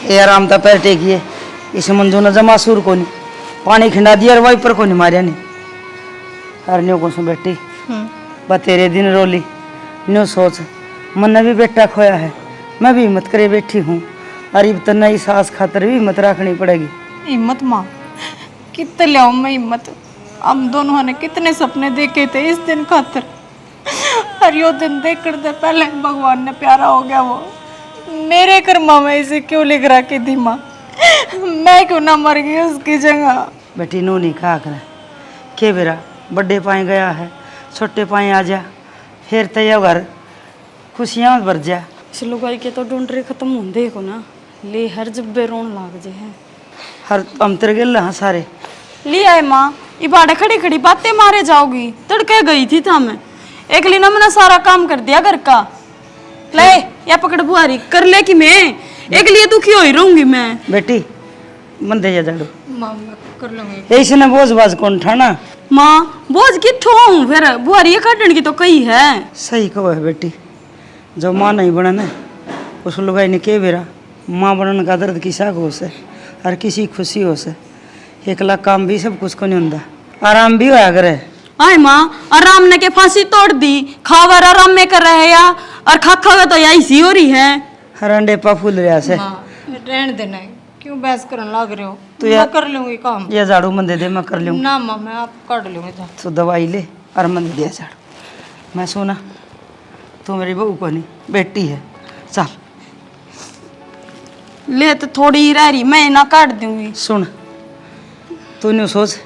ये आराम था पैर टेकिए इस मंजू ने जमा सूर को नहीं पानी खिंडा दिया और वाइपर को नहीं मारिया नहीं अरे न्यू को बेटी बस तेरे दिन रोली न्यू सोच मन ने भी बेटा खोया है मैं भी हिम्मत करे बैठी हूँ अरे तो नई सास खातर भी हिम्मत रखनी पड़ेगी। हिम्मत माँ कितने लियाऊं मैं हिम्मत। हम दोनों ने कितने सपने देखे थे इस दिन खातर। और यो दिन देख कर दे पहले भगवान ने प्यारा हो गया वो मेरे कर्मा में इसे क्यों लिख रखी थी माँ। मैं क्यों ना मर गई उसकी जगह। बेटी नू नहीं खा कर के बेरा बड़े पाए गया है छोटे पाए आ जा फिर तो घर खुशियाँ भर जा। इस लुगाई के तो ढूंढरे खत्म होंदे को ना ले हर जब्बे रोन लाग जे है हर अंतर गिल हाँ सारे ले आए माँ ये बाड़ा खड़ी खड़ी बातें मारे जाओगी तड़के गई थी था मैं एक लीना मैंने सारा काम कर दिया घर का ले या पकड़ बुआरी कर ले कि मैं एक लिए दुखी हो ही रहूंगी मैं। बेटी मन दे जा झाड़ू माँ मैं कर लूंगी। ऐसे न बोझ बाज कौन ठाना माँ बोझ किठो हूँ फिर बुआरी काटने की तो कही है। सही कहो है बेटी जो माँ नहीं बना ना उस लुगाई ने के बेरा माँ बनने का दर्द किसा को से और किसी खुशी हो से एक लाख काम भी सब कुछ को नहीं होता आराम भी होया करे। आए माँ आराम ने के फांसी तोड़ दी खावर आराम में कर रहे या और खा खा तो यही सी हो रही है हर अंडे पा फूल रहा से रहने देना क्यों बहस करने लग रहे हो। तो मैं यार कर लूंगी काम। ये झाड़ू मन दे दे मैं कर लूँगी ना माँ मैं आप काट लूंगी तो। तो दवाई ले और मन दे दिया झाड़ू मैं सोना तू मेरी बहू को नहीं बेटी है चल ले तो थोड़ी ही रह रही मैं ना काट दूंगी। सुन तू नहीं सोच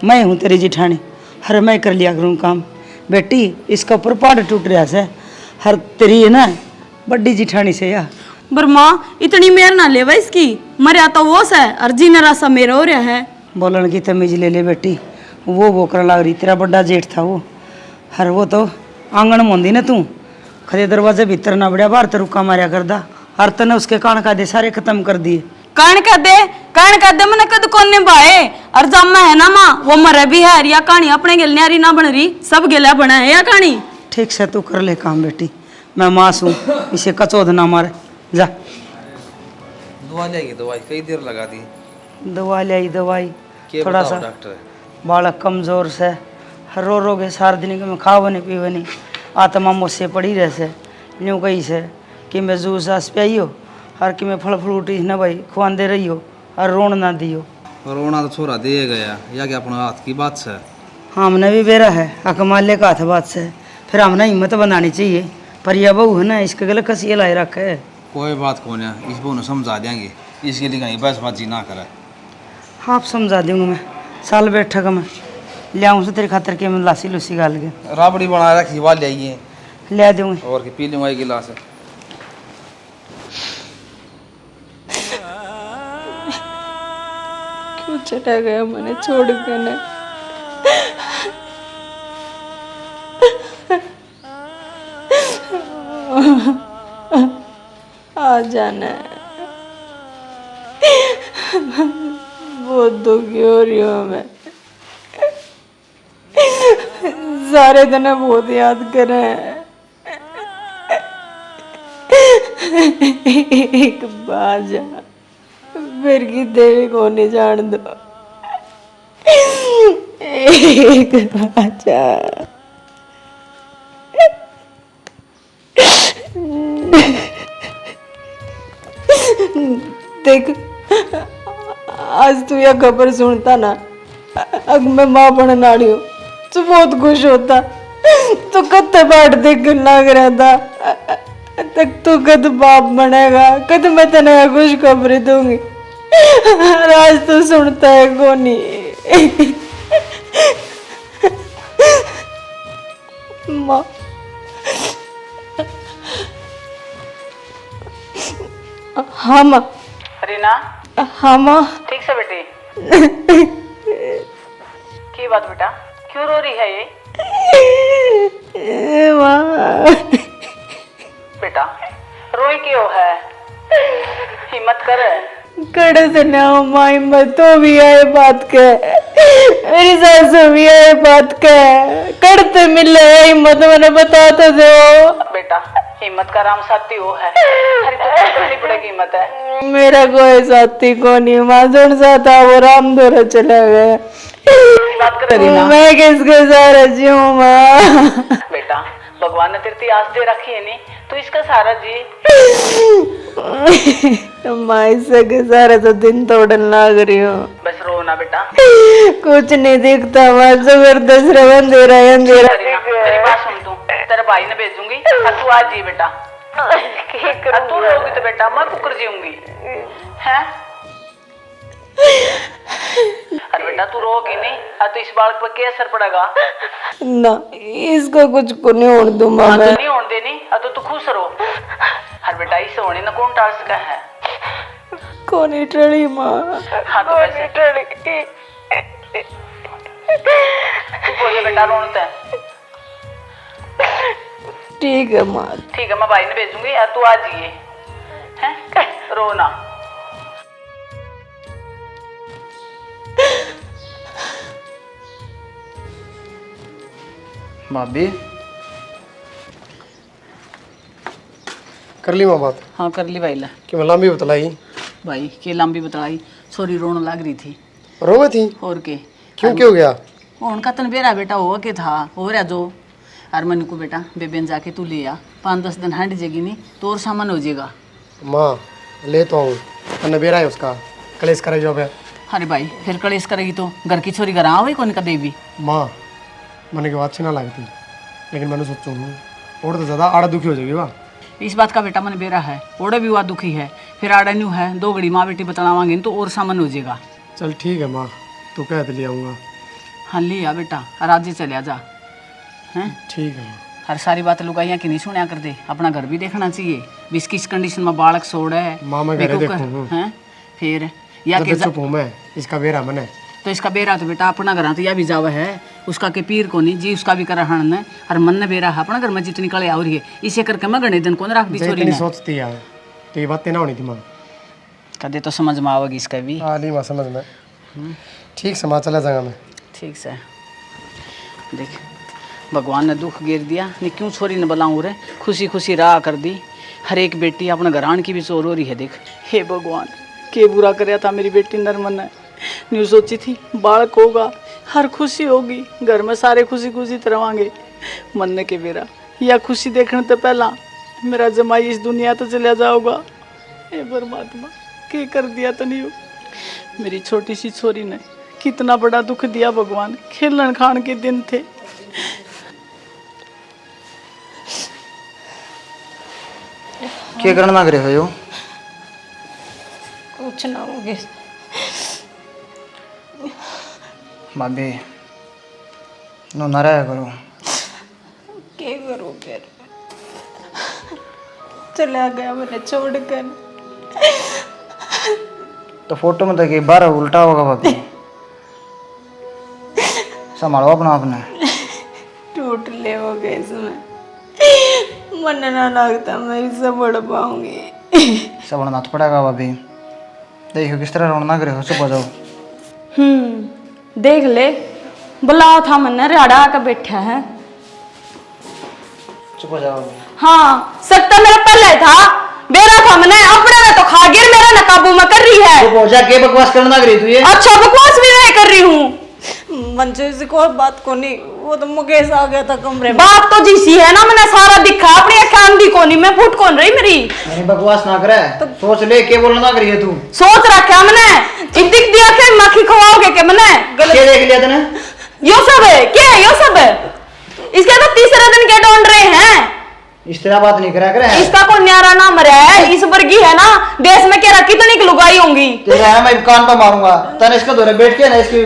मैं हूँ तेरी जिठानी हर मैं कर लिया करूँ काम बेटी इसका ऊपर पहाड़ टूट रहा से हर तेरी है ना बड़ी जिठानी से या बर्मा इतनी मेर ना ले इसकी मरिया तो वो है और जीने रासा मेरा हो रहा है। बोलन की तमीज ले ले बेटी वो कर लग रही तेरा बड़ा जेठ था वो हर वो तो आंगन मोंदी ना तू खरे दरवाजे भीतर ना बढ़िया बाहर तो रुका मारिया करदा हर तने उसके कान का दे सारे खत्म कर दिए। कान कर दे मैंने कद कौन निभाए और जम्मा है ना माँ वो मरे भी है या कहानी अपने गिल न्यारी ना बन रही सब गिला बना है या कहानी। ठीक से तू कर ले काम बेटी मैं मास हूँ इसे कचौध ना मारे जा दवा लेगी दवाई कई देर लगा दी दवा ले आई दवाई थोड़ा सा डॉक्टर बालक कमजोर से हर रो के सार दिन में खावनी पीवनी आत्मा मुझसे पड़ी रहे से न्यू कही से कि मैं जूस आस पे आइयो और कि मैं फल फ्रूट न भाई खुआन दे रही हो और रोन ना दियो। रोना तो छोरा दे गया या कि अपना हाथ की बात से हमने भी बेरा है अकमाले का हाथ बात से फिर हमने हिम्मत बनानी चाहिए पर यह बहू है ना इसके गले कसिए लाए रखा है। कोई बात कौन है इस बहू ने समझा देंगे इसके लिए कहीं बहसबाजी ना करे। आप समझा दूंगा मैं साल बैठा का मैं ले आऊँ से तेरे खातर के मैं लासी लूसी गाल के राबड़ी बना रखी वाल आइए ले दूंगी और कि पी लूँगा एक गिलास क्यों चला गया मैंने छोड़ के ना। आ जाना बहुत दुखी हो रही हूँ मैं सारे दिन बहुत याद करे एक बाजा फिर की देवी को नहीं जान दो एक बाजा देख आज तू यह खबर सुनता ना अब मैं माँ बनने वाली हूँ तू बहुत खुश होता तो कत्ते बाट देख लग रहा था तक तू कद बाप बनेगा कद मैं तेने खुश खबरी दूंगी और आज तू सुनता है कोनी। माँ हाँ माँ रीना हाँ माँ ठीक से बेटी की बात बेटा क्यों रो रही है ये माँ बेटा रोई क्यों है हिम्मत कर कड़े से ना माँ हिम्मत तो भी है बात के मेरी सासू भी है बात के करते मिले हिम्मत मैंने बता तो दो बेटा हिम्मत का राम साथी वो है। अरे तो करनी पड़ेगी हिम्मत है। मेरा कोई साथी को नहीं, माधुर सा था वो राम धोरा चला गया। बात कर रही ना मैं किसके सहारा जीऊं माँ? बेटा, भगवान ने तेरी आस दे रखी है नहीं, तो इसका सहारा जी। माँ इसके सहारा तो दिन तोड़न लाग रही हूँ। बस रो ना बेटा। कुछ नहीं दिखता माँ, जबरदस्त रवन दे रहा है अंधेरा। मेरी बात सुन तू, तेरे भाई ने भेजूंगी, तू आ जी बेटा। तू रोगी तो बेटा मैं कुकर जीऊंगी है। अरे बेटा तू रोगी नहीं, तो इस बालक पर क्या असर पड़ेगा? ना इसको कुछ को नहीं होने दूं माँ मैं। नहीं होने देनी, तो तू खुश रहो। अरे बेटा इसे होने ना कौन टाल सका है? कौन ही टड़ी माँ? हाँ तो वैसे तू बोले बेटा रोनता है। ठीक है माँ। ठीक है मैं भाई ने भेजूंगी, तू आ जाइए हैं, रो ना। भाभी कर ली माँ बात? हाँ कर ली भाई ला। कि मैं लंबी बतलाई? भाई के लंबी बताई, छोरी रोने लग रही थी। रोवे थी? और के क्यों क्या हो गया? उनका तन बेरा बेटा हो के था हो रहा जो। और मन को बेटा बेबेन जाके तू ले आ, 5-10 दिन हट जाएगी नहीं तो और सामान हो जाएगा। माँ ले तो आऊँ, तन्ने बेरा है उसका कलेश करे जो है। अरे भाई फिर कलेश करेगी तो घर की छोरी घर आओ कौन का देवी। माँ मैंने की बात अच्छी ना लगती, लेकिन मैंने सोचूँ और तो ज़्यादा आड़ा दुखी हो जाएगी वाह। इस बात का बेटा मन बेरा है, ओड़े भी हुआ दुखी है, फिर आड़ा न्यू है, 2 घड़ी माँ बेटी बतलावांगे तो और सामान हो जाएगा। चल ठीक है माँ, तू कह तो ले आऊँगा। हाँ लिया बेटा और आज ही चले जा हैं। ठीक है माँ। हर सारी बात लुगाइया की नहीं सुनिया कर दे, अपना घर भी देखना चाहिए। बिस किस कंडीशन में बालक सोड़ है माँ मैं घरे देखूँ हैं फिर या के चुप हूँ मैं, इसका बेरा मैंने। तो इसका बेरा तो बेटा अपना घर तो यह भी जावा है, उसका के पीर को नहीं जी उसका भी कर हन ने और मन ने बेरा है अपना घर में जितनी कले आ रही है इसे करके मैं गणे दिन कौन रख दी छोरी इतनी ने। सोचती है तो ये बातें ना होनी थी माँ। कदे तो समझ में आवेगी इसका भी। हाँ ली माँ समझ में। ठीक से माँ चला जाऊँगा मैं। ठीक से देख भगवान ने दुख गिर दिया नहीं क्यों छोरी ने बुलाऊं रे, खुशी खुशी राह कर दी। हर एक बेटी अपने घरान की भी चोर हो रही है। देख हे भगवान के बुरा कराया था मेरी बेटी नरमन ने, न्यू सोची थी बालक होगा हर खुशी होगी घर में सारे खुशी खुशी तरवांगे। मन के बेरा या खुशी देखने तो पहला मेरा जमाई इस दुनिया तो चला जाओगा। हे परमात्मा के कर दिया तो नहीं हो मेरी छोटी सी छोरी ने, कितना बड़ा दुख दिया भगवान। खेलन खान के दिन थे। क्या करना करे हो? कुछ ना होगे भाभी नो नाराज करो। क्या करूँ फिर? चला गया मैंने छोड़ कर। तो फोटो में देखिए 12 उल्टा होगा भाभी। संभालो अपना आपने। टूट ले हो गए इसमें, मन ना लगता मैं इससे बढ़ पाऊंगी। सब नाथ पड़ेगा भाभी। देखो किस तरह रोना करे हो, चुप हो जाओ। देख ले बुलाओ था मैंने राड़ा आकर बैठा है। चुप हो जाओ। हाँ सकता मेरा पहले था बेरा था मैंने अपने में तो खा गिर मेरा न काबू में कर रही है। चुप हो जा, के बकवास करना करी तू ये? अच्छा बकवास भी नहीं कर रही हूँ। मंजू से कोई बात को नहीं, वो तो मुकेश आ गया था कमरे में। बात तो जैसी है ना मैंने सारा दिखा अपनी अखान दी कोनी मैं फुट कौन रही मेरी। नहीं बकवास ना करे तो सोच ले के बोलना ना करिए तू। सोच रखा मैंने दिख दिया के मक्खी खवाओगे के मैंने क्या देख लिया तूने? यो सब है क्या है यो सब है? इसके तो तीसरे दिन के ढूंढ रहे हैं। इस तरह बात नहीं करा करे। इसका कोई न्यारा ना मरा है, इस वर्गी है ना देश में क्या कितनी की लुगाई होंगी। तेरे है मैं कान पे मारूंगा तने इसका दौरे बैठ के ना इसकी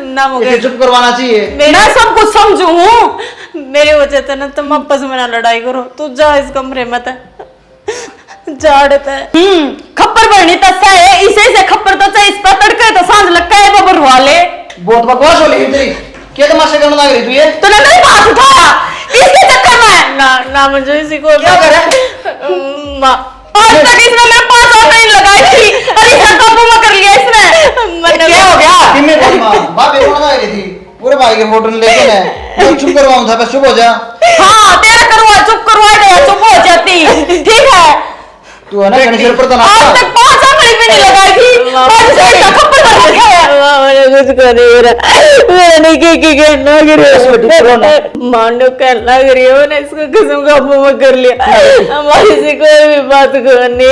ना मुकेश चुप करवाना चाहिए। मैं सब कुछ समझू हूँ। मेरे वजह से ना तुम आपस में ना लड़ाई करो, तू जा इस कमरे में झाड़ता खप्पर भरनी तस्सा है इसे से खप्पर तस्सा इस पर तड़के तो सांझ लगता है बबर वाले। बहुत बकवास हो रही तेरी। क्या तमाशा करना लग रही तू ये? तूने मेरी बात उठाया इसके चक्कर में। ना मुझे इसी को क्या करे? आज तक इसने मेरे 5 और नहीं लगाई थी और इसे काबू में कर लिया इसने। क्या हो गया? कितने बोल मां बाप ये बोलना लग रही थी पूरे भाई के फोटो लेके ना चुप करवाऊं था बस चुप हो जा। हाँ तेरा करवा चुप करवा दे चुप हो जा होती, ठीक है? तू है ना गणेश पर तो आज तक 5 आंगली भी नहीं लगाई थी, आज से इसका खप्पर कर रखा है। माँ मैंने कुछ कर नहीं रहा, मैंने की कहना करी मानो कहना करी, मैंने इसको कसम काबू में कर लिया। हमारी से कोई भी बात करनी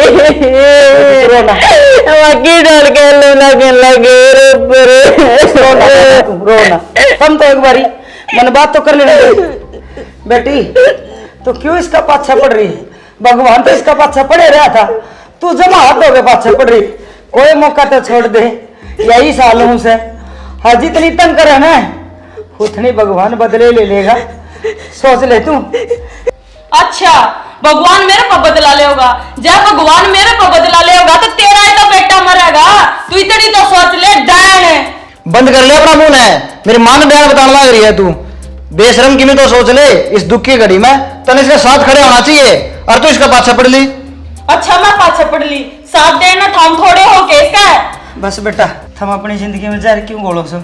बाकी डाल के लगे रोना हम तो एक बारी मन बात तो कर लेने दे। बेटी तो क्यों इसका पाछा पड़ रही है? भगवान तो इसका पाछा पड़े रहा था, तू जमा हाथ होके पाछा पड़ रही। कोई मौका तो छोड़ दे, यही सालों से हाँ जितनी तंग करे ना उतनी भगवान बदले ले लेगा, सोच ले तू। अच्छा भगवान मेरे पर बदला ले होगा, जब भगवान मेरे पर बदला ले होगा तो तेरा ही तो बेटा मरेगा। तू इतनी तो सोच ले डायन। बंद कर ले अपना मुंह है, मेरी मां ने बयान बताने लग रही है तू। बेशरम की में तो सोच ले, इस दुख की घड़ी में तने इसके साथ खड़े होना चाहिए और तू इसका पाछा पड़ ली। अच्छा मैं पाछा पड़ ली, साथ देना थाम थोड़े हो के इसका है। बस बेटा हम अपनी जिंदगी में जहर क्यों घोलो सो,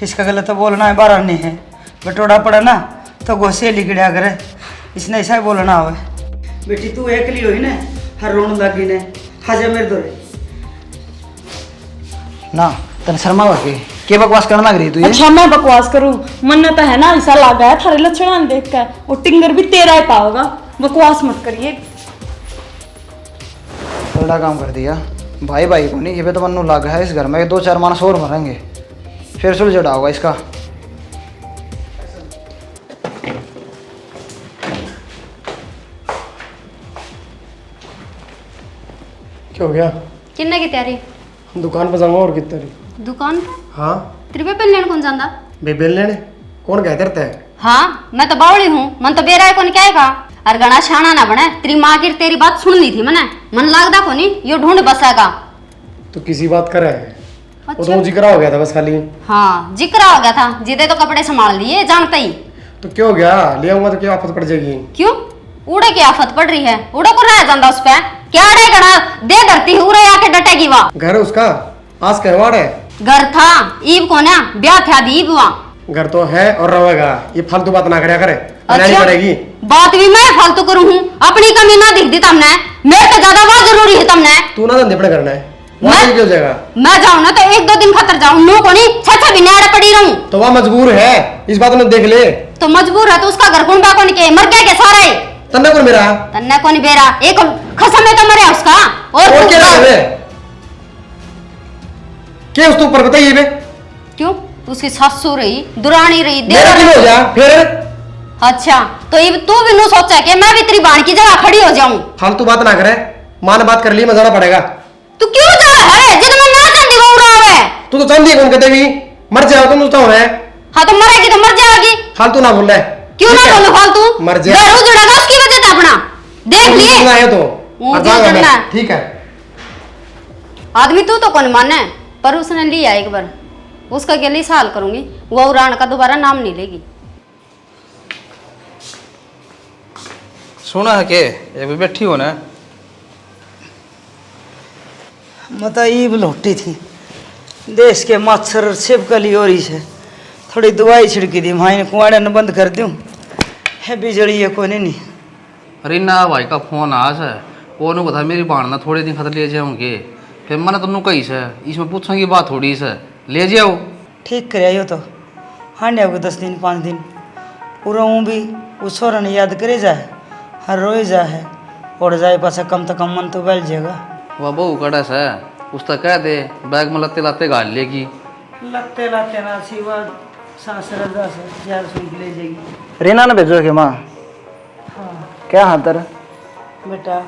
इसका गलत तो बोलना है बारह नहीं है। बटोड़ा पड़ा ना तो गोसे लिखड़ा करे, इसने ऐसा ही बोलना हो। बेटी तू एकली हुई ना, हर रोन लगी ने हाजा मेरे दोरे ना तने शर्मा वाके के बकवास करना लग रही तू ये? अच्छा मैं बकवास करूं? मन्नत है ना, ऐसा लगा है थारे लक्षण देख कर, वो टिंगर भी तेरा ही पाओगा। बकवास मत करिए। बड़ा काम कर दिया भाई भाई को नहीं, ये तो मनु लगा है इस घर में 2-4 मानस और मरेंगे, फिर सुलझड़ा होगा इसका। क्या हो गया? किन्ने की तैयारी? दुकान पर जाऊंगा और कितने री? दुकान पे? हाँ तेरे पे लेने कौन जांदा? बेबेल लेने कौन कहते रहता है? हाँ मैं तो बावड़ी हूँ, मन तो बेरा है कौन क्या है? और गणा छाना ना बने, तेरी माँ की तेरी बात सुननी थी मैंने, मन लागदा को नहीं यो ढूंढ बसेगा। तो किसी बात कर है? वो अच्छा। तो जिक्र हो गया था बस खाली। हाँ जिक्र हो गया था, जिदे तो कपड़े संभाल लिए जानते ही। तो क्यों हो गया? ले आऊंगा तो क्या आफत पड़ जाएगी? क्यों? उड़े की आफत पड़ रही है? उड़े को रह जांदा उस पे क्या अड़े गणा दे धरती उड़े आके डटेगी वहाँ। घर है उसका? आज कहवाड़ है? घर था ईब को ना ब्याह था ईब वहाँ। घर तो है और रहेगा, ये फालतू बात ना करया करे। अच्छा करेगी बात भी मैं फालतू करूँ हूँ? अपनी कमी ना दिख दी तुमने, मेरे तो ज्यादा बहुत जरूरी है तुमने। तू ना धंधे पड़े करना है, वहाँ क्यों जाएगा? मैं जाऊँ ना तो 1-2 दिन खतर जाऊँ, नो को नहीं 6-6 महीने आड़े पड़ी रहूँ। तो वह मजबूर है, इस बात में देख ले। तो मजबूर है तो उसका घर कौन बाको के मर गया के सारा ही तन्ना कौन मेरा? तन्ने को नहीं बेरा, एक खसम में तो मरे उसका। और क्या है? क्या उस तू ऊपर बताइए बे? क्यों? उसकी सासू रही, दुरानी रही, मेरा क्यों हो जा फिर? अच्छा तो ये तू भी नो सोचा कि मैं भी तेरी बाण की जगह खड़ी हो जाऊं? फालतू बात ना करे, मां ने बात कर ली, मैं जाना पड़ेगा। तू क्यों जा है? जिद में ना चांदी को उड़ा है। तू तो चांदी कौन कहते भी मर जाओ तुम तो है। हाँ तो मरेगी तो मर जाएगी। फालतू ना बोल रहे। क्यों ना बोलूं फालतू? मर जा। घर उजड़ेगा उसकी वजह से अपना देख लिए। है तो मुझे उजड़ना है। ठीक है। आदमी तू तो कौन माने, पर उसने लिया एक बार, उसका के लिए साल करूंगी, वो उड़ान का दोबारा नाम नहीं लेगी। सुना है के ये भी बैठी हो ना? मता ईब लौटी थी, देश के मच्छर छिपकली हो रही है, थोड़ी दवाई छिड़की दी माई ने, कुआड़े ने बंद कर दूँ है बिजली है कोई नहीं। अरे ना भाई का फोन आज है, वो नु बता मेरी बाण ना थोड़े दिन खतर ले जाऊंगे, फिर मैंने तुमने कही से इसमें पूछने की बात थोड़ी से ले जाओ। ठीक कर आयो तो हाँ नहीं होगा 10 दिन 5 दिन पूरा हूँ भी वो छोरा ने याद करे जाए, हर रोए जा है और जाए पासा कम तो कम मन तो बैल जाएगा। वह बहू कड़ा से उसका कह दे बैग में लत्ते लाते गाल लेगी। लगते लाते ना सिवा सांस रजा से यार सुन के ले जाएगी। रीना ने भेजो के माँ? हाँ क्या हाथर? बेटा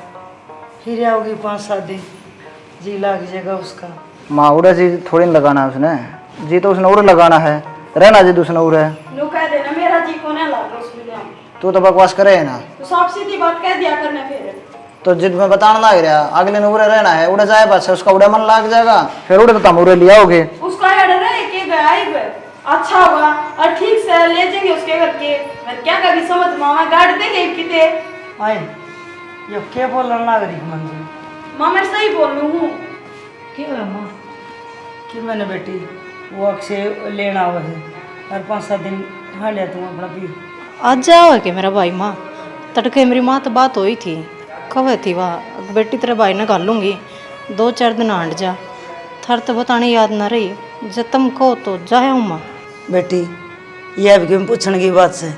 फिर आओगी 5-7 दिन, जी लाग जाएगा उसका। माँ उड़ा जी थोड़ी न लगाना है उसने, जी तो उसने उड़ लगाना है, रहना जी दूसरा उड़ है। नो कह देना मेरा जी को ना लागा उसमें ले। तू तो बकवास करे है ना, तो साफ सीधी बात कह दिया करना फिर। तो जिद में बताना लग रहा अगले ने उड़े रहना है, उड़े जाए बस उसका उड़े मन लाग जाएगा, फिर उड़े तो तुम उड़े लिया होगे। उसका ऑर्डर है कि गया ही अच्छा होगा और ठीक से ले जाएंगे उसके घर के। मैं क्या कभी समझ मामा गाड़ देंगे किते। आए ये क्या बोलना लग रही मन जी? माँ मैं सही बोल रही हूँ। क्यों है माँ कि मैंने बेटी वो अक्षय लेना हुआ है और 5-7 दिन हाँ लिया तुम अपना पी। आज जाओ के मेरा भाई माँ तड़के मेरी माँ तो बात हुई थी, कब थी वाह बेटी तेरे भाई ने घालूंगी 2-4 दिन हट जा, थर तो बताने याद ना रही, जब तुम कहो तो जाया हूँ माँ। बेटी ये अब क्यों पूछने की बात से,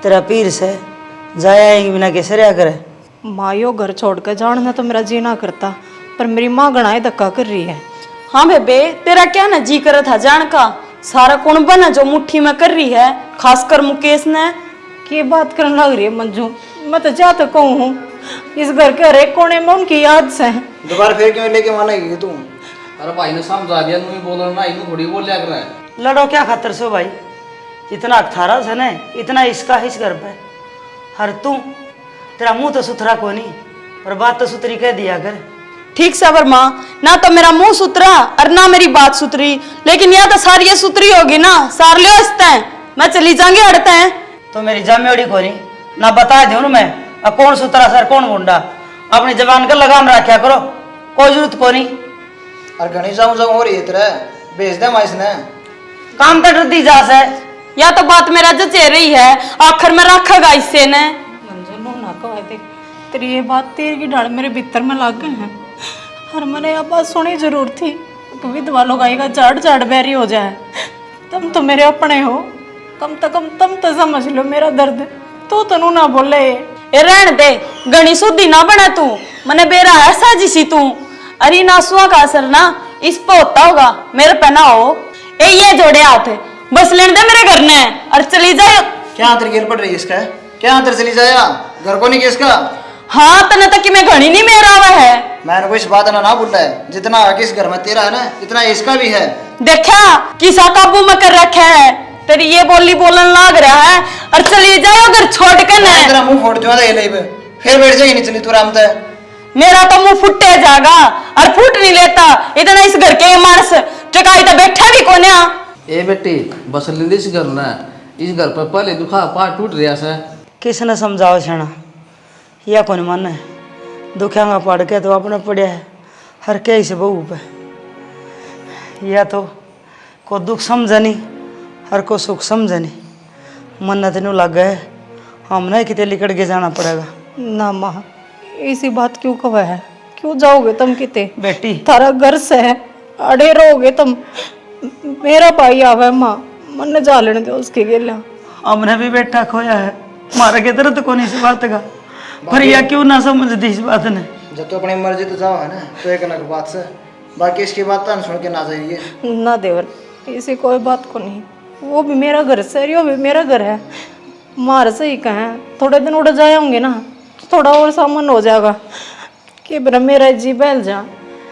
तेरा पीर से जाया ही बिना कैसे रहा करे। माँ यो घर छोड़ कर जाना तो मेरा जी ना करता, पर मेरी माँ गणाए धक्का कर रही है। हाँ बेबे, तेरा क्या ना जी करा था जान का, सारा कौन बना जो मुट्ठी में कर रही है, खासकर मुकेश ने। की बात करने लग रही है मंजू, मैं तो जा तो कहूँ हूँ, इस घर के हर एक कोने में उनकी याद से। दोबारा फिर क्यों लेके मानेगी तू? अरे भाई ने समझा दिया, नहीं बोल ना, इन्हें थोड़ी बोल लिया कर। लड़ो क्या खातर से भाई, जितना अठारह से न इतना इसका इस घर पे। हर तू तेरा मुंह तो सुथरा को नहीं, पर बात तो सुथरी कह दिया कर। ठीक से वर्मा, ना तो मेरा मुंह सुथरा और ना मेरी बात सुथरी, लेकिन यह तो सारी ये सुथरी होगी ना, सार लियो इसते मैं चली जाऊंगी हटते हैं। तो मेरी जामेड़ी को नहीं ना बता दूं मैं कौन सुथरा सर कौन गुंडा, अपनी जबान का लगाम रखा करो, कोई जरूरत को नहीं। और घनी जाऊँ हो रही है तेरा, भेज दे माइस ने काम तो दी जा से। या तो बात मेरा जचे रही है, आखिर में रखेगा इससे ने। मंजू नो ना कहो देख, तेरी ये बात तीर की ढाल मेरे भीतर में लाग गए हैं, और मैंने यह बात सुनी जरूर थी कि विधवा लोग आएगा झाड़ झाड़ बैरी हो जाए। तुम तो मेरे अपने हो, कम से कम तुम तो समझ लो मेरा दर्द, तो नू ना बोले। ए रहन दे, गणी सुधी ना बना तू, मने बेरा है साजिशी तू। अरे नासुआ का असर ना इस पे होता होगा, मेरे पे ना हो। ए ये जोड़े हाथ बस लेने दे मेरे घर ने और चली जाए। क्या अंतर गिर पड़ रही है इसका? क्या अंतर चली जाया घर को नहीं किसका? हाँ तने तक कि मैं घनी नहीं मेरा हुआ है। मैंने कोई इस बात ना बोला है, जितना आगे इस घर में तेरा है ना इतना इसका भी है। देखा किसा काबू में कर रखा है, तेरी ये बोली बोलन लाग रहा है और चली जाए अगर छोड़ के ना। तेरा मुंह फोड़ दूंगा फिर बैठ जाएगी नहीं चली तू आराम से। मेरा तो मुंह फुटे जागा और फूट नहीं लेता, इतना इस घर के मानस टकाई तो बैठा भी कोने। ए बेटी बस ले इस घर ना, इस घर पर पहले दुखा पार टूट रहा से। किसने समझाओ छेना, या कौन मन है दुखियांगा पढ़ के तो अपने पढ़िया है हर के से बहू पे, या तो को दुख समझनी हर को सुख समझनी, मन न तेन लग गए हमने कितने लिकड़ के जाना पड़ेगा। ना माँ ऐसी बात क्यों कहा है, क्यों जाओगे तुम किते? बेटी थारा घर से है, अड़े रहोगे तुम। मेरा भाई आवे माँ, मन जा लेने दो उसके गेला। हमने भी बेटा खोया है, मारा के तरह तो कौन इस बात का, पर यह क्यों ना समझती इस बात ने। जब तो अपनी मर्जी तो जाओ है ना, तो एक अलग बात से, बाकी इसकी बात तो सुन के ना जाइए। ना देवर ऐसी कोई बात को नहीं, वो भी मेरा घर से, वो भी मेरा घर है। मार से ही कहें थोड़े दिन उड़ जाए होंगे ना, तो थोड़ा और सामान हो जाएगा कि बरा मेरा जी बैल जा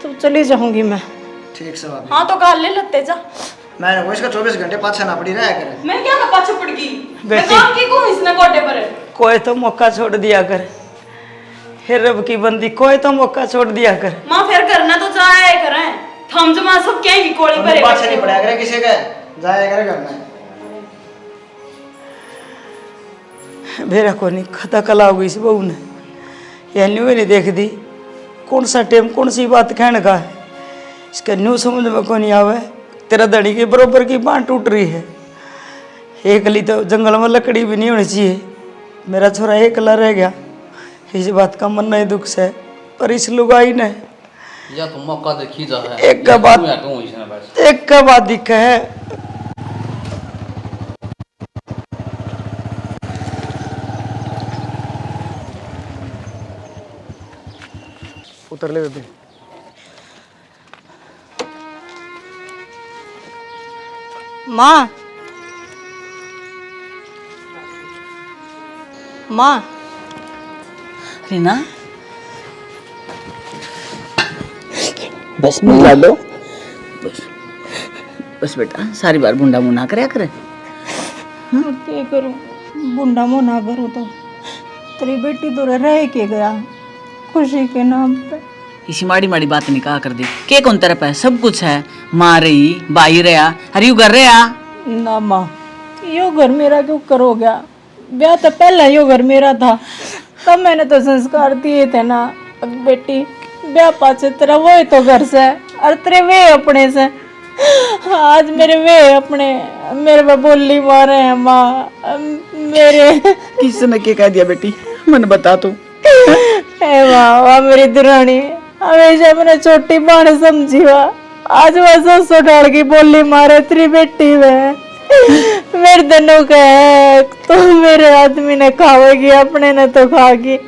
तो चली जाऊंगी मैं। ठीक से बात। हाँ तो गाल ले लेते जा। मैंने वो इसका 24 घंटे पाछा ना पड़ी रहा करे। मैं क्या का पाछे पड़ गई, मैं बेटी। काम की को इसने गोडे पर। कोई तो मौका छोड़ दिया कर, हे रब की बंदी कोई तो मौका छोड़ दिया कर। माँ फिर करना तो जाए करें, थम जमा सब क्या ही कोड़ी भरे पाछा नहीं पड़ा करे किसी का, जाया करे घर में। मेरा को नहीं खता कला हो गई इस बहू ने, यह न्यू नहीं देख दी कौन सा टाइम कौन सी बात कहने का है, इसका न्यू समझ में को नहीं आवे। तेरा धड़ी के बरोबर की बाँह टूट रही है, एक गली तो जंगल में लकड़ी भी नहीं होनी चाहिए, मेरा छोरा एकला रह गया, इस बात का मन नहीं दुख से, पर इस लुगाई ने या तो मौका देखी जा है, एक का बात बस। एक का बात दिखा है। उतर ले बेबी। माँ माँ रीना बस मिला लो, बस बस बेटा, सारी बार बुंडा मुना करया करे। क्या करूँ, बुंडा मोना करूँ तो तेरी बेटी तो रह के गया खुशी के नाम पे। इसी माड़ी माड़ी बात नहीं कहा कर दी, के कौन तरफ है, सब कुछ है, माँ रही बाई रहा हरियू कर रहा। ना माँ यो घर मेरा क्यों करो गया, ब्याह तो पहले यो घर मेरा था, तब मैंने तो संस्कार दिए थे ना। अब बेटी ब्याह पाचे तेरा वो तो घर से और तेरे वे अपने से, आज मेरे वे अपने मेरे पे बोली मारे हैं माँ मेरे। किसने क्या कह दिया बेटी, मन बता तू ए वाह मेरी दुरानी हमेशा मैंने छोटी बाण समझी वा आज वह सो डाल की बोली मारे तेरी बेटी वे मेरे दोनों का है तो मेरे आदमी ने खावेगी अपने ने तो खागी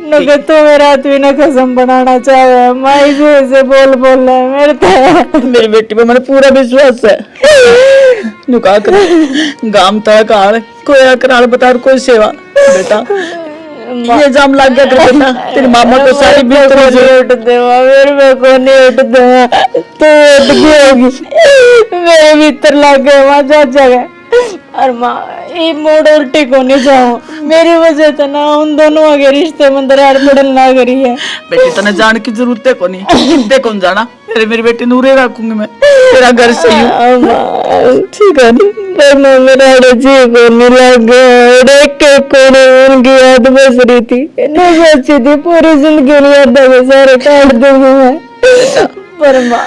नुके तो मेरे आदमी ने कसम बनाना चाहे माई से बोल रहा है मेरे तो मेरी बेटी पे मैंने पूरा विश्वास है नुका कर गाम तक आड़ कोई कराल बता कोई सेवा बेटा ये जाम लग गया कर बेटा तेरी मामा को सारी बिल तो उठ देवा मेरे में को नहीं उठ देवा तो उठ गई मेरे भीतर लग गए वहां जा जगह और माँ ये मोड़ उल्टी को नहीं जाऊं मेरी वजह से ना उन दोनों आगे रिश्ते में दरार पड़न लग रही है बेटी तने जान की जरूरत है को नहीं कितने कौन जाना मेरी बेटी नूरे रखूंगी मैं तेरा घर से ही ठीक है नहीं मेरा जी को नहीं लग गया के कोने उनकी याद बस रही थी नहीं सोची थी पूरी जिंदगी नहीं याद सारे काट दूंगी मैं पर माँ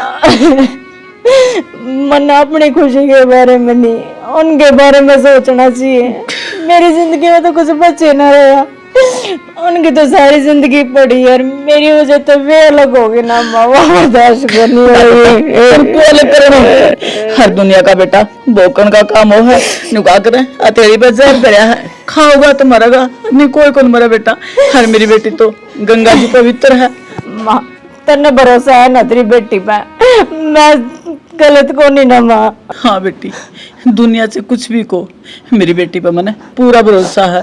मन अपनी खुशी के बारे में नहीं उनके बारे में सोचना चाहिए मेरी जिंदगी में तो कुछ बचे ना रहा उनकी तो सारी जिंदगी पड़ी है मेरी वजह तो वे अलग हो गई ना माँ बर्दाश्त करनी हर दुनिया का बेटा बोकन का काम हो है नुका कर हथेली पर जहर करया है खाओगा तो मरेगा नहीं कोई कौन मरा बेटा हर मेरी बेटी तो गंगा जी पवित्र है माँ तेने भरोसा है ना तेरी बेटी पे मैं गलत को नहीं ना माँ हाँ बेटी दुनिया से कुछ भी को मेरी बेटी पे मैंने पूरा भरोसा है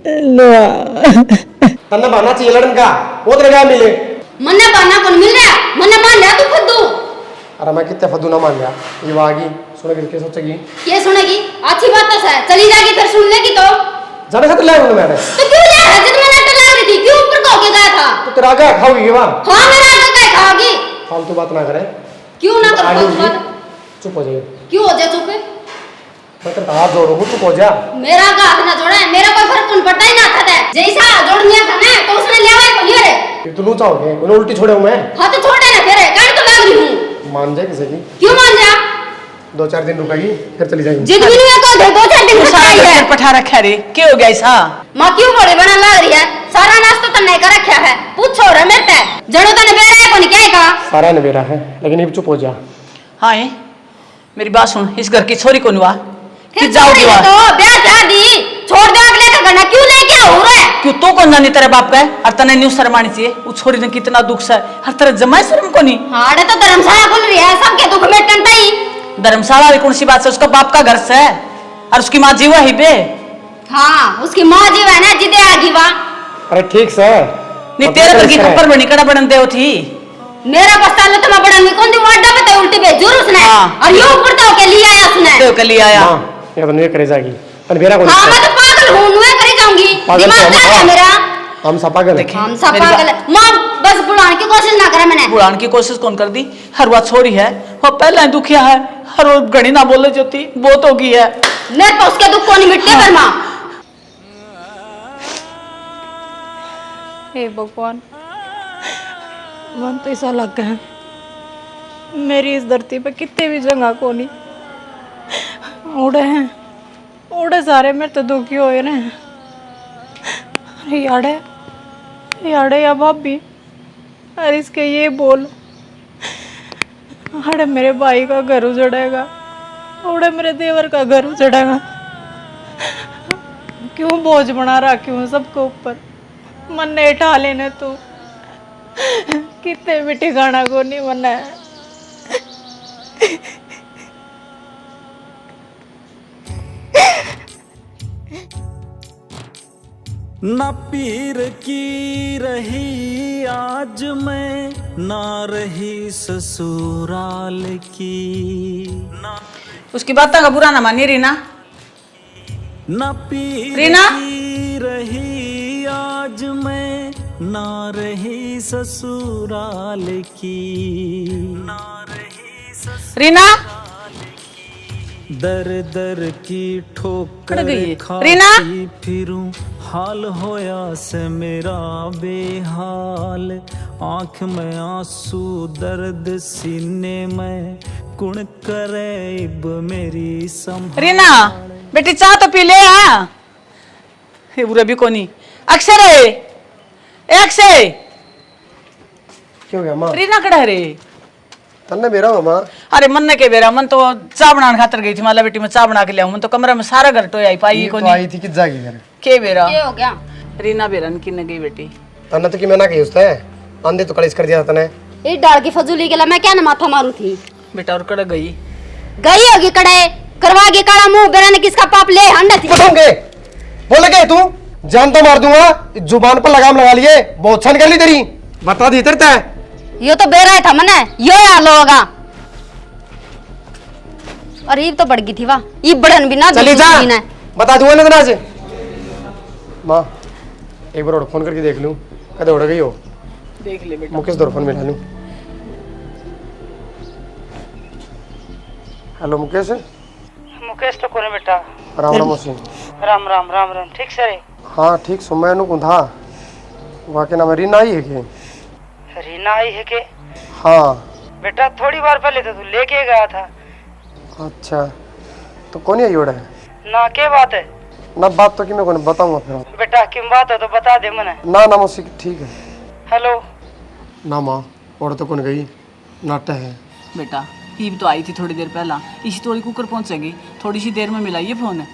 तन्ना बहाना चाहिए लड़न का वो तेरे क्या मिले मन्ने बहाना कौन मिल रहा मन्ने मान लिया तू खुद दू अरे मैं कितने फदू ना मान लिया ये वागी सुनेगी क्या सोचेगी ये सुनेगी अच्छी बात तो है चली जाएगी फिर सुन लेगी तो जाने खातिर लाया हूं मैंने तो क्यों जा रहा जिद में नट लग रही थी क्यों ऊपर को के गया था तो तेरा आगे खाओगी ये वहां हाँ मेरा आगे क्या खाओगी फालतू बात ना करे क्यों ना आगे कर होगी, चुप हो जाइए क्यों हो जा चुप मैं तेरा हाथ जोड़ूंगा चुप हो जा मेरा का हाथ ना जोड़ा है मेरा कोई फर्क कौन पड़ता ही ना था जैसा जोड़ लिया था ना तो उसने लिया है कोनी रे ये तू लूचा हो गया उन्हें उल्टी छोड़े हूं मैं हाथ तो छोड़े ना फिर काट तो लग रही हूं मान जाए किसी की क्यों मान जा 2-4 दिन रुकेगी फिर चली जाएगी जिद भी नहीं है को दे 2-4 दिन सारा रुकाई है घर पठा रखा रे क्या हो गया ऐसा मां क्यों बड़े बना लग रही है सारा नाश्ता तो नहीं कर रखा है पूछो रे मेरे ते जड़ो तने बेरा है कोनी क्या का सारा ने बेरा है लेकिन ये चुप हो जा हाँ मेरी बात सुन इस घर की छोरी कौन हुआ कि फिर जाओगी छोड़ी वहां तो ब्याह जा दी छोड़ दे अगले का गना क्यों लेके हो रहा है क्यों तो कौन जानी तेरे बाप का और तने न्यू शर्मानी चाहिए वो छोरी ने कितना दुख है हर तरह जमाए शर्म को नहीं हाड़े तो धर्मशाला खुल रही है सबके दुख में टंटा ही धर्मशाला कौन सी बात है उसका बाप का घर से है और उसकी माँ जीवा ही बे हाँ उसकी माँ जीवा है ना जिदे आगी वा अरे ठीक से नहीं तेरे घर की खप्पर बनी कड़ा बड़न देव थी मेरा बस्ता तो मैं बड़ा नहीं कौन दी वाडा पे तो उल्टी पे जरूर उसने हाँ। और यूं ऊपर तो के लिए आया उसने देव के लिए आया हां ये तो नहीं करे जाएगी पर बेरा को हाँ मैं तो पागल हूँ नुए करे जाऊंगी पागल दिमाग तो क्या है हम- मेरा हम सब पागल है हम सब पागल है माँ बस बुलाने की कोशिश ना करे मैंने बुलाने की कोशिश कौन कर दी हर बात छोड़ी है वो पहले ही दुखिया है हर वो घड़ी ना बोले जो थी बहुत होगी है मेरे पास उसके दुख को नहीं मिटते पर माँ हे भगवान मन तो ऐसा लग गया मेरी इस धरती पे कितने भी जगह को नहीं उड़े हैं उड़े सारे मेरे तो दुखी हुए ना याड़े याड़े या भाभी अरे इसके ये बोल अरे मेरे भाई का घर उजड़ेगा उड़े मेरे देवर का घर उजड़ेगा क्यों बोझ बना रहा क्यों सबके ऊपर मन ने उठा लेने तू कितने भी ठिकाना को नहीं मना है ना पीर की रही आज मैं ना रही ससुराल की उसकी बातों का बुरा ना मानिए रीना ना पीर रीना? की रही आज मैं ना रही ससुराल की रीना दर दर की ठोकर गई। खाती फिरूं हाल होया से मेरा बेहाल आंख में आंसू दर्द सीने में कुण करे इब मेरी संभाल रीना बेटी चाह तो पी ले आ ये बुरा भी कोनी अक्षर है अक्षय क्यों गया माँ रीना कड़ा रे तन्ने बेरा मामा अरे मन ने के बेरा मन तो चाय बनाने खातर गई थी माला बेटी में चाय बना के ले आऊं मन तो कमरे में सारा घर टोई आई पाई ये को तो नहीं आई थी कि जागी घर के बेरा ये हो गया रीना बेरन की न गई बेटी तन्ने तो कि मैं ना कही उससे आंधे तो कलिस कर दिया तने ये डाल की फजूली के लिए मैं क्या ना माथा मारू थी बेटा और कड़ा गई गई होगी कड़े करवा के काला मुंह बेरा ने किसका पाप ले हंडा थी बताऊंगे बोले क्या तू जान तो मार दूंगा जुबान पर लगाम लगा लिए बहुत छन कर ली तेरी बता दी तेरे यो तो बेरा था मने यो यार लोगा और ये तो बढ़ गई थी वाह ये बढ़न भी ना चली जा भी ना बता दूंगा ना आज माँ एक बार और फोन करके देख लूं कदे उड़ गई हो देख ले बेटा मुकेश दौर फोन मिला लूं हेलो मुकेश मुकेश तो कोने बेटा राम राम मौसी राम राम राम राम ठीक से रे हाँ ठीक सो मैं नु था वाके नाम रीना आई है के रीना आई है के हाँ बेटा थोड़ी बार पहले तो तू लेके गया था अच्छा तो कौन आई ओड़ा ना के बात है ना बात तो कि मैं कौन बताऊंगा फिर बेटा किम बात है तो बता दे मने ना ना मौसी ठीक है हेलो ना माँ और तो कौन गई नाटा है बेटा ईब तो आई थी थोड़ी देर पहला इसी थोड़ी कुकर पहुंचेगी थोड़ी सी देर में मिलाइए फोन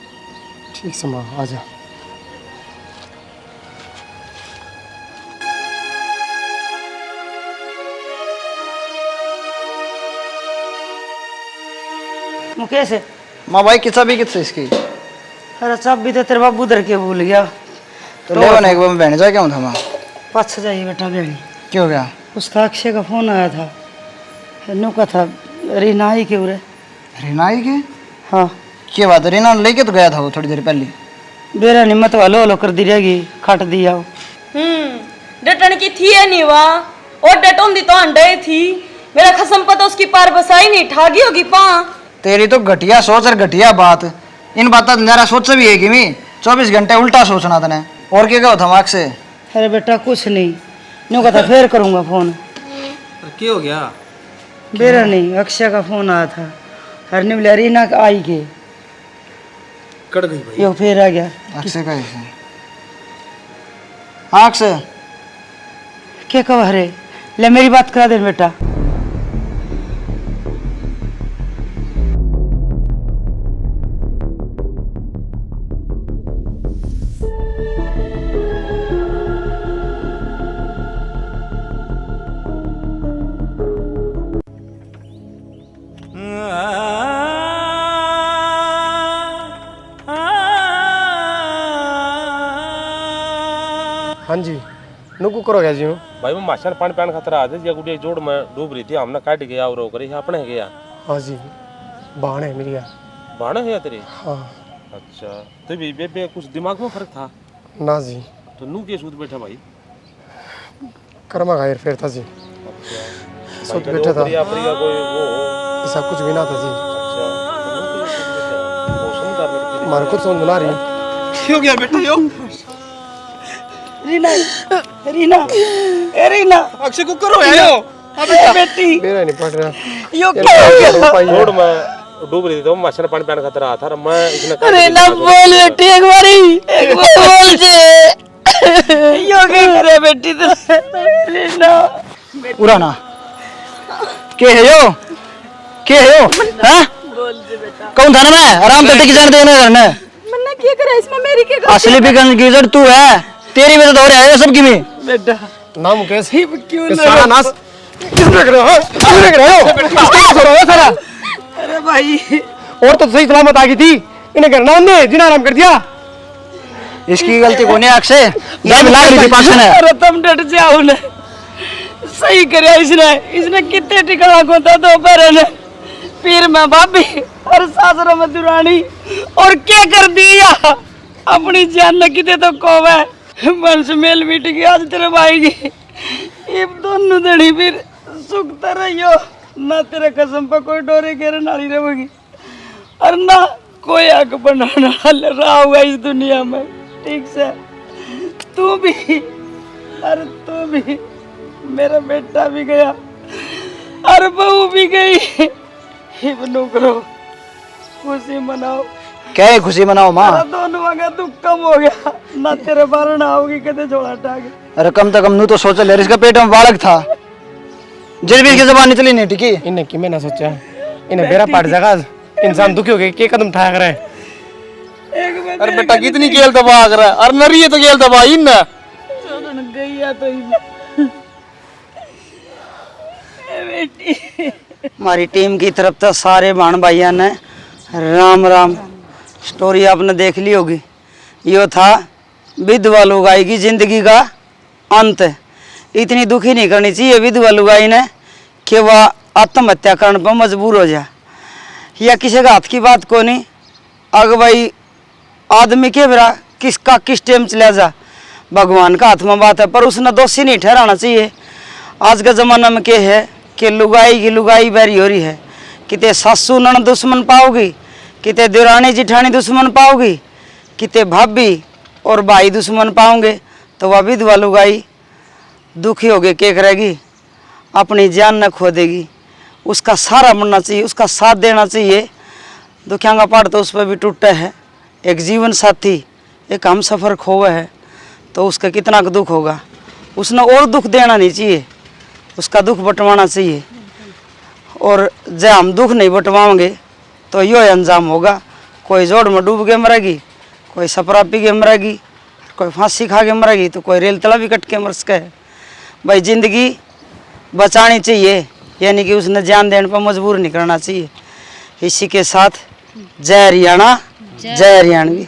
ठीक से माँ आजा मुकेश माँ भाई किस्सा भी किससे इसकी अरे सब भी तो तेरे बाबू उधर के भूल गया तो ले बने एक बार बहन जा क्यों था माँ पास जाइए बेटा बहनी क्यों गया उसका अक्षय का फोन आया था नु का था रीना आई के उरे रीना आई के हाँ क्या बात है रीना लेके तो गया था वो थोड़ी देर पहले बेरा निमत वालो हलो कर दी रहेगी खट दिया डटन की थी है नहीं वहाँ और डटों दी तो अंडे थी मेरा खसम पता उसकी पार बसाई नहीं ठागी होगी पा तेरी तो घटिया सोच और घटिया बात इन बात जरा सोच भी है कि मैं 24 घंटे उल्टा सोचना तने और क्या था मार्क से अरे बेटा कुछ नहीं न्यू का था फिर करूँगा फोन क्या हो गया बेरा नहीं अक्षय का फोन आया था हरने बोले रीना आई के कट गई भाई यो फिर आ गया अक्षय का ऐसे हाँ अक्षय क्या कह रहे ले मेरी बात करा दे बेटा हाँ जी नुकू करो गया जी हूँ भाई मैं माशन पानी पान खातर आते या गुड़िया जोड़ में डूब रही थी हमने काट गया और करे अपने गया हाँ जी बहन है मेरी बाणा है तेरी हाँ अच्छा तो भी बे कुछ दिमाग में फर्क था ना जी तो नू के सूत बैठा भाई कर्मा गायर फिर था जी सोच बैठा था प्रिया प्रिया कोई वो ऐसा कुछ भी ना था जी अच्छा मारे कुछ समझ ना रही क्यों गया बेटा यो रीना रीना ए रीना अक्षय को करो यार अबे बेटी मेरा नहीं पड़ रहा यो क्या हो गया जोड़ में डूब रही थी तो माशन पानी पान खातर आया था और मैं इसने रीना बोल बेटी एक बार बोल जे यो क्या करे बेटी तो रीना पूरा ना के है यो हाँ कौन था ना मैं आराम से टिक जाने देना करना मन्ना क्या करे इसमें मेरी क्या असली भी गिजड़ तू है तेरी वजह तो हो रहा है सब की में बेटा ना मुकेश क्यों ये सारा नाश किस रख रहे हो क्यों रख रहे हो किसके सो रहे हो सारा अरे भाई और तो सही सलामत आ गई थी इन्हें करना उन्हें जिन्हें आराम कर दिया इसकी गलती कौन है अक्षय जब लाग रही थी पासन है अरे तुम डट जाओ ना सही करे इसने कितने टिकड़ा गोता दोपहर ने फिर मैं भाभी और सासरा में दुरानी और क्या कर दिया अपनी जान न किते तो कोवे मन से मेल मिट गया आज तेरे भाई की ये दोनों दड़ी फिर सुखता रहियो ना तेरे कसम पर कोई डोरे घेरे नाली रहेगी और ना कोई आग बनाना रहा हुआ इस दुनिया में ठीक से तू भी अरे तू भी मेरा बेटा भी गया और बहू भी गई हिबनू करो खुशी मनाओ क्या है खुशी मनाओ माँ। दोनों का दुख कम हो गया ना, तेरे बारे ना होगी कहते झोला टागे। अरे कम से कम नू तो सोच ले, इसका पेट में बालक था, जिस भी इसकी जबान निकली नहीं टिकी। इन्हें कि मैं ना सोचा, इन्हें बेरा पड़ जाएगा, इंसान दुखी हो गए, के कदम उठाया करे। अरे बेटा कितनी गेल दबा कर रहा है, अरे नरी है तो गेल दबा इन ना गई तो हमारी टीम की तरफ तो सारे भाण भाइयों ने राम राम। स्टोरी आपने देख ली होगी, यो था विधवा लुगाई की जिंदगी का अंत। इतनी दुखी नहीं करनी चाहिए विधवा लुगाई ने कि वह आत्महत्या करने पर मजबूर हो जाए, या किसी का हाथ की बात को नहीं। अगर भाई आदमी के बिरा किसका किस टाइम चला जा, भगवान का हाथ में बात है, पर उसने दोषी नहीं ठहराना चाहिए। आज के ज़माना में क्या है कि लुगाई की लुगाई बैरी हो रही है, किते सासू ननद दुश्मन पाओगी, किते देरानी जिठानी दुश्मन पाओगी, किते भाभी और भाई दुश्मन पाओगे, तो वह विधवा लुगाई दुखी होगी क्या करेगी, अपनी जान न खो देगी। उसका सहारा बनना चाहिए, उसका साथ देना चाहिए। दुखियां का पाठ तो उस पर भी टूटा है। एक जीवन साथी, एक हम सफ़र खोवा है, तो उसका कितना दुख होगा। उसने और दुख देना नहीं चाहिए, उसका दुख बंटवाना चाहिए। और जब हम दुख नहीं बंटवाएंगे तो यो अंजाम होगा, कोई जोड़ में डूब के मरेगी, कोई सपरा पी के मरेगी, कोई फांसी खा के मरेगी, तो कोई रेल तला भी कट के मर सके। भाई ज़िंदगी बचानी चाहिए, यानी कि उसने जान देने पर मजबूर नहीं करना चाहिए। इसी के साथ जय हरियाणा, जय हरियाणवी।